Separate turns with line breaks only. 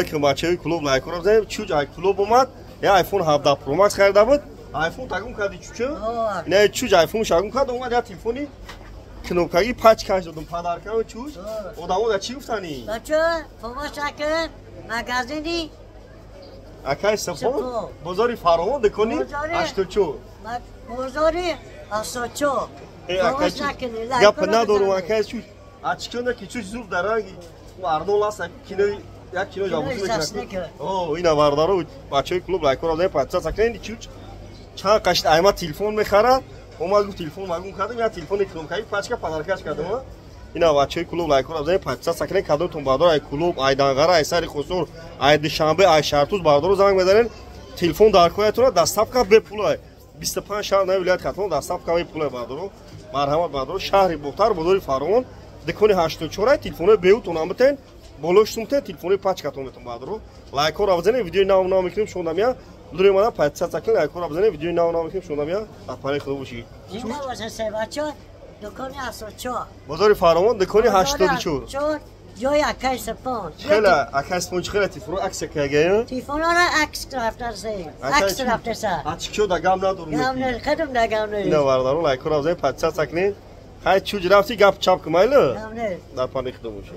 بچه‌های کلوب لایک کنم زدم چوج آی کلوب اومد یا آیفون 17 پرو مکس خریده بود آیفون تاگم کردی چوچه نه چوج آیفون شاگم کرد اومد یا تلفنی کنوکایی پاچ کاش دادم پدر کردم چوج آدمو در چی گفتنی
بچه فما شکر مگزینی
اکای سپور بازاری فراوان دکنی اشتوچو
بازاری اسوچو فما شکر
گپ ندارم اکای چوج اچکنه که چوج زور درنگی و اردو لاست کینو یک کیلو جابوسی میکنه اوه اینا واردارو بچه‌های کلوب لایک کنم 50 سکند چوچ چا کاشت ایما تلفن میخره اومد گفت تلفن مگم کردم یا تلفن کنوکایی پاچکا پدرکاش کردم اینا بچه‌های کلوب لایک کنم 50 سکند کادوتون بادر ای کلوب ای دانغرا ای سری خسور ای دوشنبه ای شرطوز باردارو زنگ بزنین تلفن دارکویتون دستاپکا به پول 25 شهر نه ولایت خاطر دستاپکا به پول باردارو مرحمت باردارو شهر بوختار بودوری فارون دکونی 84 تلفن بیوتون امتن болоштумте телефони пачкатон метон бадро лайкор авзане видеои нав нав мекунем шундамя дуре мана 50 сакин лайкор авзане видеои нав нав мекунем шундамя апари худо боши
ина васа севачо дукони асочо
бозори фаромон дукони 84
جای اکای سپون
خیلی اکای سپون خیلی تلفن عکس کردی
تلفن را عکس رفته سه عکس رفته سه
اچکیو دگام ندارم
گام نه خدم دگام نه
نه واردارو لایکور авзане 50 سکین های چوج رفتی گپ چاپ کمایله
گام نه
در پانی خدو باشی